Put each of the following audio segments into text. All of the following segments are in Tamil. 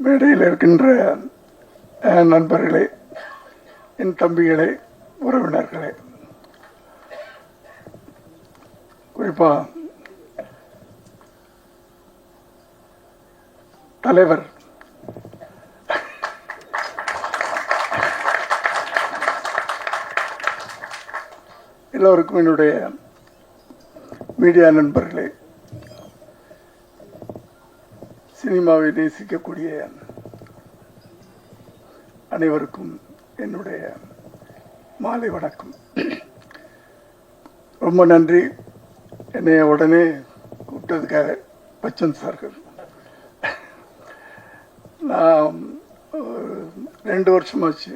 மேடையில் இருக்கின்ற நண்பர்களே, என் தம்பிகளே, உறவினர்களே, குறிப்பா தலைவர் எல்லோருக்கும் என்னுடைய மீடியா நண்பர்களே, சினிமாவை நேசிக்கக்கூடிய அனைவருக்கும் என்னுடைய மாலை வணக்கம். ரொம்ப நன்றி என்னைய உடனே கூப்பிட்டதுக்காக பச்சன் சார்கள். நான் 2 வருஷமாச்சு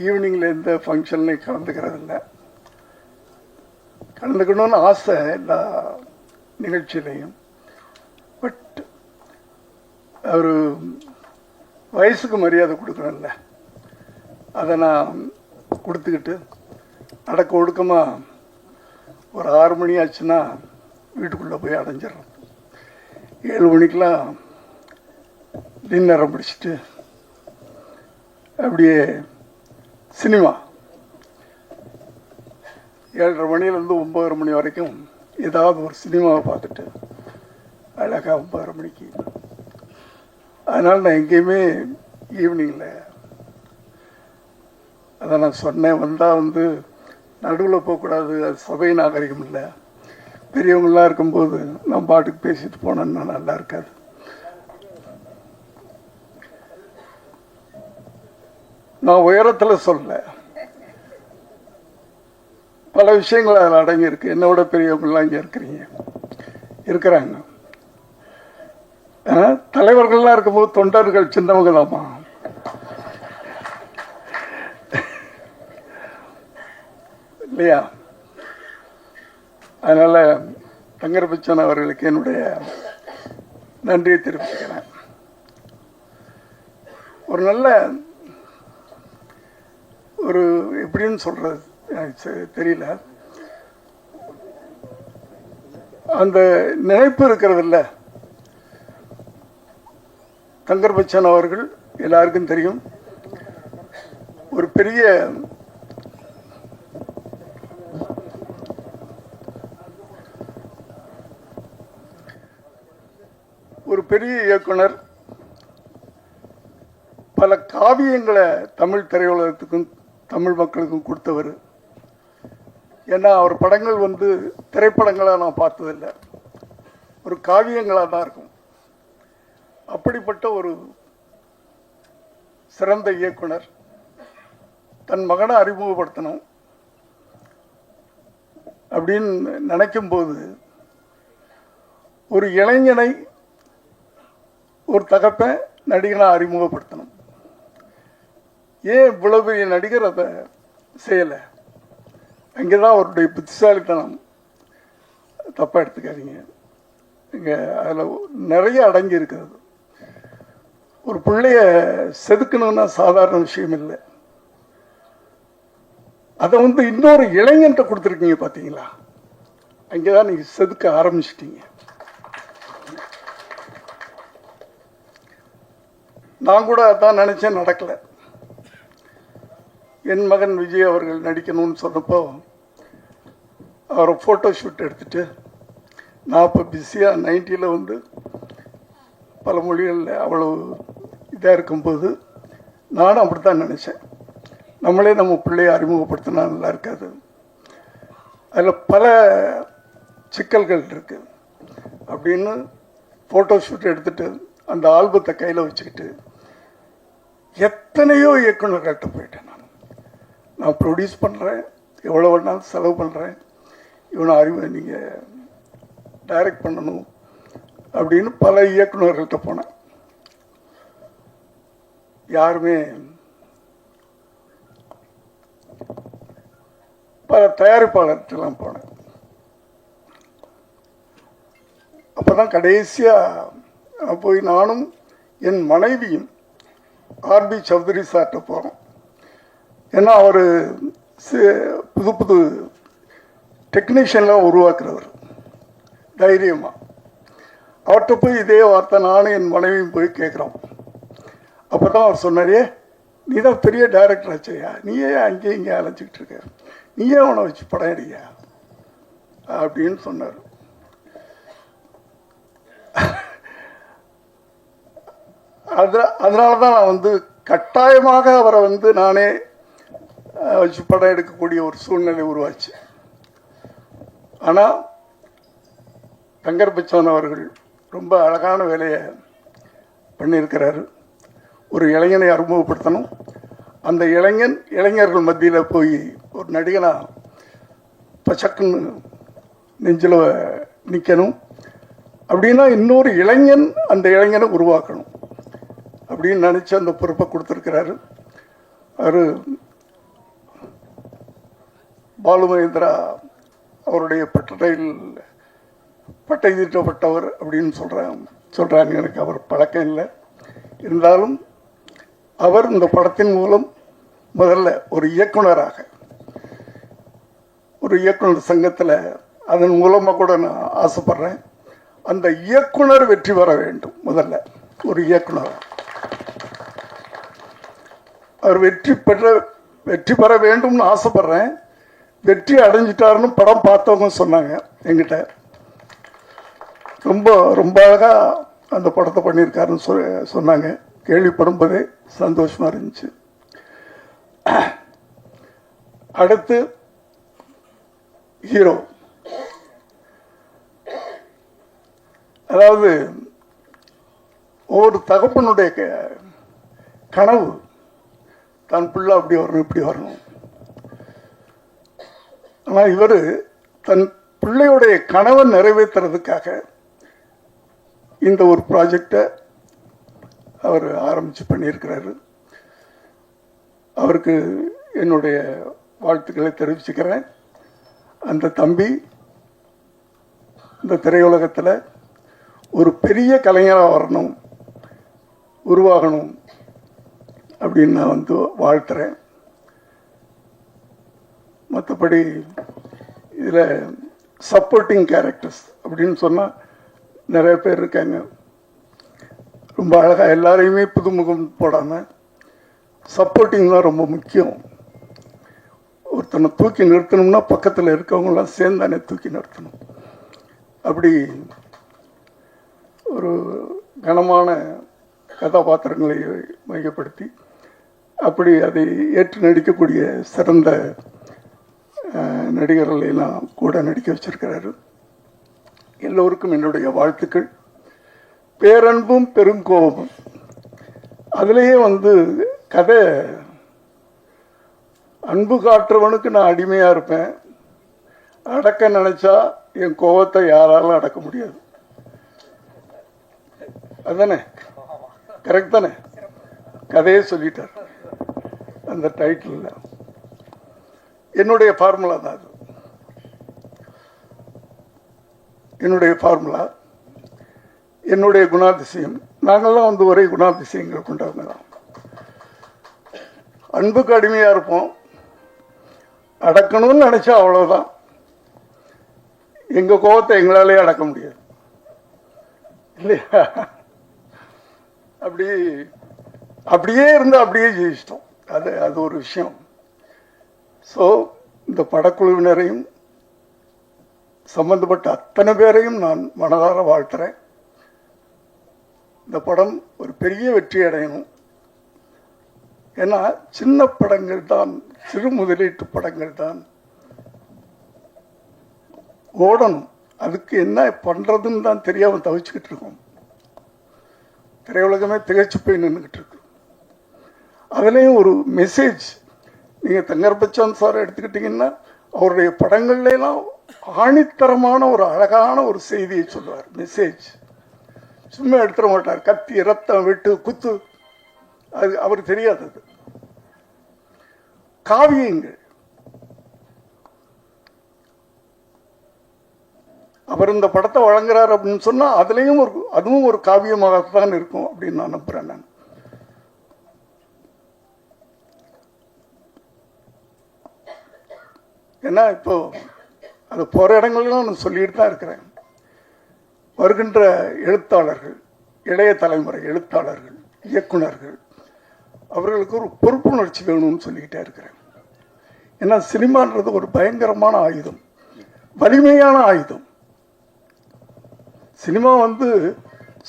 ஈவினிங்கில் எந்த ஃபங்க்ஷன்லையும் கலந்துக்கிறதில்ல. கலந்துக்கணும்னு ஆசை எல்லா நிகழ்ச்சியிலையும். பட் ஒரு வயசுக்கு மரியாதை கொடுக்கணும்ல, அதை நான் கொடுத்துக்கிட்டு அடக்க ஒடுக்கமாக ஒரு 6 மணி ஆச்சுன்னா வீட்டுக்குள்ளே போய் அடைஞ்சிடறோம். 7 மணிக்கெலாம் டின்னரை முடிச்சுட்டு அப்படியே சினிமா 7:30 மணிலேருந்து 9:30 மணி வரைக்கும் ஏதாவது ஒரு சினிமாவை பார்த்துட்டு அழகாக 9:30 மணிக்கு. அதனால் நான் எங்கேயுமே ஈவினிங்கில், அதை நான் சொன்னேன், வந்தால் நடுவில் போகக்கூடாது, அது சபை நாகரிகம் இல்லை. பெரியவங்களாம் இருக்கும்போது நான் பாட்டுக்கு பேசிட்டு போனேன்னா நல்லா இருக்காது. நான் உயரத்தில் சொல்ல, பல விஷயங்கள் அதில் அடங்கியிருக்கு. என்னோட பெரியவங்களாம் இங்கே இருக்கிறாங்க. தலைவர்கள்லாம் இருக்கும்போது தொண்டர்கள் சின்னவங்க தாமா. இல்லையா? அதனால தங்கர் பச்சன் அவர்களுக்கு என்னுடைய நன்றியை தெரிவிச்சுக்கிறேன். ஒரு நல்ல ஒரு எப்படின்னு சொல்றது எனக்கு தெரியல, அந்த நினைப்பு இருக்கிறதில்ல. தங்கர் பச்சன் அவர்கள் எல்லாருக்கும் தெரியும், ஒரு பெரிய இயக்குனர். பல காவியங்களை தமிழ் திரையுலகத்துக்கும் தமிழ் மக்களுக்கும் கொடுத்தவர். ஏன்னா அவர் படங்கள் திரைப்படங்களாக நான் பார்த்ததில்லை, ஒரு காவியங்களாக தான் இருக்கும். அப்படிப்பட்ட ஒரு சிறந்த இயக்குனர் தன் மகனை அறிமுகப்படுத்தணும் அப்படின்னு நினைக்கும்போது, ஒரு இளைஞனை ஒரு தகப்பன் நடிகனாக அறிமுகப்படுத்தணும். ஏன் இவ்வளவு பெரிய நடிகர் அதை செய்யலை? அங்கேதான் அவருடைய புத்திசாலித்தனம். தப்பாக எடுத்துக்காதீங்க, இங்கே அதில் நிறைய அடங்கி இருக்கிறது. ஒரு பிள்ளைய செதுக்கணும்னா சாதாரண விஷயம் இல்லை. அதை இன்னொரு இளைஞன்ட்ட கொடுத்துருக்கீங்க பார்த்தீங்களா? அங்கேதான் நீங்க செதுக்க ஆரம்பிச்சிட்டீங்க. நான் கூட அதான் நினைச்சேன், நடக்கல. என் மகன் விஜய் அவர்கள் நடிக்கணும்னு சொன்னப்போ அவரை ஃபோட்டோ ஷூட் எடுத்துட்டு, நான் இப்போ பிஸியாக 90ல் பல மொழிகளில் அவ்வளோ இதாக இருக்கும்போது நானும் அப்படி தான் நினச்சேன். நம்மளே நம்ம பிள்ளையை அறிமுகப்படுத்தினா நல்லா இருக்காது. அதில் பல சிக்கல்கள் இருக்குது அப்படின்னு ஃபோட்டோ ஷூட் எடுத்துட்டு அந்த ஆல்பத்தை கையில் வச்சுக்கிட்டு எத்தனையோ இயக்குநர்கள்ட்ட போயிட்டேன். நான் ப்ரொடியூஸ் பண்ணுறேன், எவ்வளோ வேணாலும் செலவு பண்ணுறேன், இவனை நீங்கள் டைரக்ட் பண்ணணும் அப்படின்னு பல இயக்குநர்கள்ட்ட போனேன். யாருமே, பல தயாரிப்பாளர்கிட்டலாம் போனேன். அப்போதான் கடைசியாக போய் நானும் என் மனைவியும் ஆர்பி சௌத்ரி சார்கிட்ட போகிறோம். ஏன்னா அவர் புது புது டெக்னீஷியன்லாம் உருவாக்குறவர் தைரியமாக. அவர்கிட்ட போய் இதே வார்த்தை நானும் என் மனைவியும் போய் கேட்குறோம். அப்போ தான் அவர் சொன்னாரே, நீ தான் பெரிய டைரக்டர் ஆச்சையா, நீயே அங்கேயும் இங்கே அலைஞ்சிக்கிட்டு இருக்க, நீயே அவனை வச்சு படம் எடுயா அப்படின்னு சொன்னார். அதனால தான் நான் கட்டாயமாக அவரை நானே வச்சு படம் எடுக்கக்கூடிய ஒரு சூழ்நிலை உருவாச்சு. ஆனால் தங்கர் பச்சான் அவர்கள் ரொம்ப அழகான வேலையை பண்ணியிருக்கிறாரு. ஒரு இளைஞனை அறிமுகப்படுத்தணும், அந்த இளைஞர்கள் மத்தியில் போய் ஒரு நடிகனாக பச்சக்குன்னு நெஞ்சில் நிற்கணும். அப்படின்னா இன்னொரு இளைஞன் அந்த இளைஞனை உருவாக்கணும் அப்படின்னு நினச்சி அந்த பொறுப்பை கொடுத்துருக்கிறாரு. அவர் பாலு மகேந்திரா அவருடைய பட்டை தீட்டப்பட்டவர் அப்படின்னு சொல்கிறாங்க. எனக்கு அவர் பழக்கம் இல்லை. இருந்தாலும் அவர் இந்த படத்தின் மூலம் முதல்ல ஒரு இயக்குனராக, ஒரு இயக்குனர் சங்கத்தில் அதன் மூலமாக கூட நான் ஆசைப்படுறேன், அந்த இயக்குனர் வெற்றி பெற வேண்டும். முதல்ல ஒரு இயக்குனர் அவர் வெற்றி பெற வேண்டும்னு ஆசைப்படுறேன். வெற்றி அடைஞ்சிட்டாருன்னு படம் பார்த்தவங்க சொன்னாங்க என்கிட்ட. ரொம்ப ரொம்ப அழகாக அந்த படத்தை பண்ணியிருக்காருன்னு சொன்னாங்க. கேள்விப்படும் போதே சந்தோஷமாக இருந்துச்சு. அடுத்து ஹீரோ, அதாவது ஒவ்வொரு தகப்பனுடைய கனவு தன் பிள்ளை அப்படி வரணும் இப்படி வரணும். ஆனால் இவர் தன் பிள்ளையுடைய கனவை நிறைவேற்றுறதுக்காக இந்த ஒரு ப்ராஜெக்டை அவர் ஆரம்பித்து பண்ணியிருக்கிறாரு. அவருக்கு என்னுடைய வாழ்த்துக்களை தெரிவிச்சுக்கிறேன். அந்த தம்பி இந்த திரையுலகத்தில் ஒரு பெரிய கலைஞராக வரணும், உருவாகணும் அப்படின்னு நான் வாழ்த்துறேன். மற்றபடி இதில் சப்போர்ட்டிங் கேரக்டர்ஸ் அப்படின்னு சொன்னால் நிறைய பேர் இருக்காங்க. ரொம்ப அழகாக எல்லாரையுமே புதுமுகம் போடாமல் சப்போர்ட்டிங் தான் ரொம்ப முக்கியம். ஒருத்தனை தூக்கி நிறுத்தணும்னா பக்கத்தில் இருக்கவங்களாம் சேர்ந்தானே தூக்கி நிறுத்தணும். அப்படி ஒரு கனமான கதாபாத்திரங்களை மையப்படுத்தி அப்படி அதை ஏற்று நடிக்கக்கூடிய சிறந்த நடிகர்களெல்லாம் கூட நடிக்க வச்சிருக்கிறாரு. எல்லோருக்கும் என்னுடைய வாழ்த்துக்கள். பேரன்பும் பெருங்கோபமும், அதுலேயே கதை, அன்பு காட்டுறவனுக்கு நான் அடிமையாக இருப்பேன், அடக்க நினைச்சா என் கோபத்தை யாராலும் அடக்க முடியாது. அதுதானே கரெக்ட் தானே? கதையே சொல்லிட்டார் அந்த டைட்டில். என்னுடைய ஃபார்முலா தான் அது. என்னுடைய ஃபார்முலா, என்னுடைய குணாதிசயம். நாங்கள்லாம் ஒரே குணாதிசயங்கள் கொண்டவங்க தான். அன்புக்கு அடிமையாக இருப்போம், அடக்கணும்னு நினச்சா அவ்வளோதான். எங்கள் கோபத்தை எங்களாலே அடக்க முடியாது இல்லையா? அப்படியே இருந்து அப்படியே ஜெயிச்சிட்டோம். அது ஒரு விஷயம். ஸோ இந்த படக்குழுவினரையும் சம்பந்தப்பட்ட அத்தனை பேரையும் நான் மனதார வாழ்த்துறேன். இந்த படம் ஒரு பெரிய வெற்றி அடையணும். ஏன்னா சின்ன படங்கள் தான், சிறு முதலீட்டு படங்கள் தான் ஓடணும். அதுக்கு என்ன பண்ணுறதுன்னு தான் தெரியாமல் தவிச்சுக்கிட்டு இருக்கோம். திரையுலகமே திகைச்சு போய் நின்றுக்கிட்டு இருக்கு. அதுலேயும் ஒரு மெசேஜ், நீங்கள் தங்கர் பச்சான் சார் எடுத்துக்கிட்டிங்கன்னா அவருடைய படங்கள்லாம் ஆணித்தரமான ஒரு அழகான ஒரு செய்தியை சொல்லுவார். மெசேஜ் சும்மா எடுத்துட மாட்டார். கத்தி, ரத்தம், வெட்டு, குத்து, அது அவருக்கு தெரியாதது. காவியங்கள், அவர் இந்த படத்தை வழங்குறார் அப்படின்னு சொன்னால் அதுவும் ஒரு காவியமாகத்தான் இருக்கும் அப்படின்னு நான் நம்புறேன். நான் ஏன்னா இப்போ அது போகிற இடங்கள்லாம் நான் சொல்லிட்டு தான் இருக்கிறேன். வருகின்ற எழுத்தாளர்கள், இளைய தலைமுறை எழுத்தாளர்கள், இயக்குனர்கள், அவர்களுக்கு ஒரு பொறுப்புணர்ச்சி வேணும்னு சொல்லிக்கிட்டே இருக்கிறேன். ஏன்னா சினிமான்றது ஒரு பயங்கரமான ஆயுதம், வலிமையான ஆயுதம். சினிமா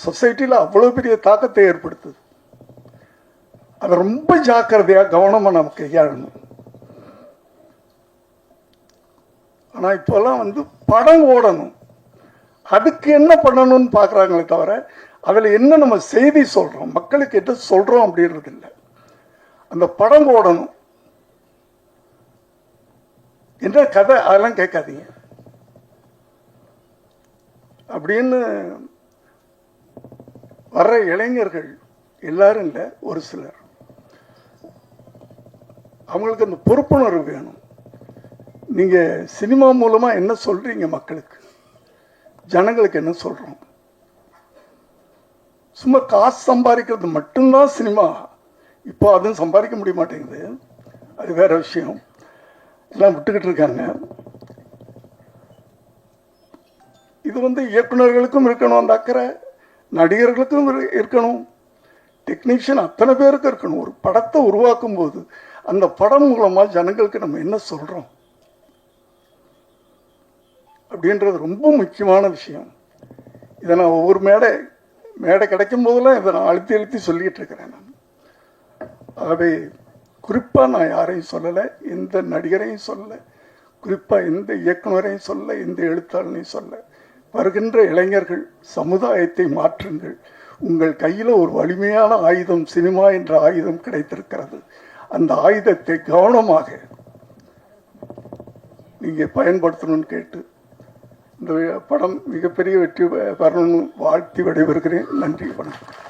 சொசைட்டியில் அவ்வளோ பெரிய தாக்கத்தை ஏற்படுத்துது. அதை ரொம்ப ஜாக்கிரதையாக கவனமாக நம்ம கையாளணும். ஆனால் இப்போல்லாம் படம் ஓடணும், அதுக்கு என்ன பண்ணணும்னு பார்க்குறாங்களே தவிர அதில் என்ன நம்ம செய்தி சொல்கிறோம், மக்களுக்கு என்ன சொல்கிறோம் அப்படின்றது இல்லை. அந்த படம் ஓடணும், என்ன கதை அதெல்லாம் கேட்காதீங்க அப்படின்னு வர்ற இளைஞர்கள் எல்லாரும் இல்லை, ஒரு சிலர், அவங்களுக்கு அந்த பொறுப்புணர்வு வேணும். நீங்கள் சினிமா மூலமாக என்ன சொல்கிறீங்க மக்களுக்கு, ஜனங்களுக்கு என்ன சொல்கிறோம்? சும்மா காசு சம்பாதிக்கிறது மட்டும்தான் சினிமா. இப்போ அதுவும் சம்பாதிக்க முடிய மாட்டேங்குது, அது வேற விஷயம். எல்லாம் விட்டுக்கிட்டு இருக்காங்க. இது இயக்குநர்களுக்கும் இருக்கணும் அந்த அக்கறை, நடிகர்களுக்கும் இருக்கணும், டெக்னீஷியன் அத்தனை பேருக்கும் இருக்கணும். ஒரு படத்தை உருவாக்கும் போது அந்த படம் மூலமாக ஜனங்களுக்கு நம்ம என்ன சொல்கிறோம் அப்படின்றது ரொம்ப முக்கியமான விஷயம். இதை நான் ஒவ்வொரு மேடை கிடைக்கும் போதெல்லாம் இதை நான் அழுத்தி அழுத்தி சொல்லிகிட்டு இருக்கிறேன். நான் ஆகவே குறிப்பாக நான் யாரையும் சொல்லலை, எந்த நடிகரையும் சொல்லலை, குறிப்பாக எந்த இயக்குனரையும் சொல்ல, எந்த எழுத்தாளனையும் சொல்ல. வருகின்ற இளைஞர்கள், சமுதாயத்தை மாற்றுங்கள். உங்கள் கையில் ஒரு வலிமையான ஆயுதம், சினிமா என்ற ஆயுதம் கிடைத்திருக்கிறது. அந்த ஆயுதத்தை கவனமாக நீங்கள் பயன்படுத்தணும்னு கேட்டு இந்த படம் மிகப்பெரிய வெற்றி பெறணும்னு வாழ்த்தி விடைபெறுகிறேன். நன்றி, வணக்கம்.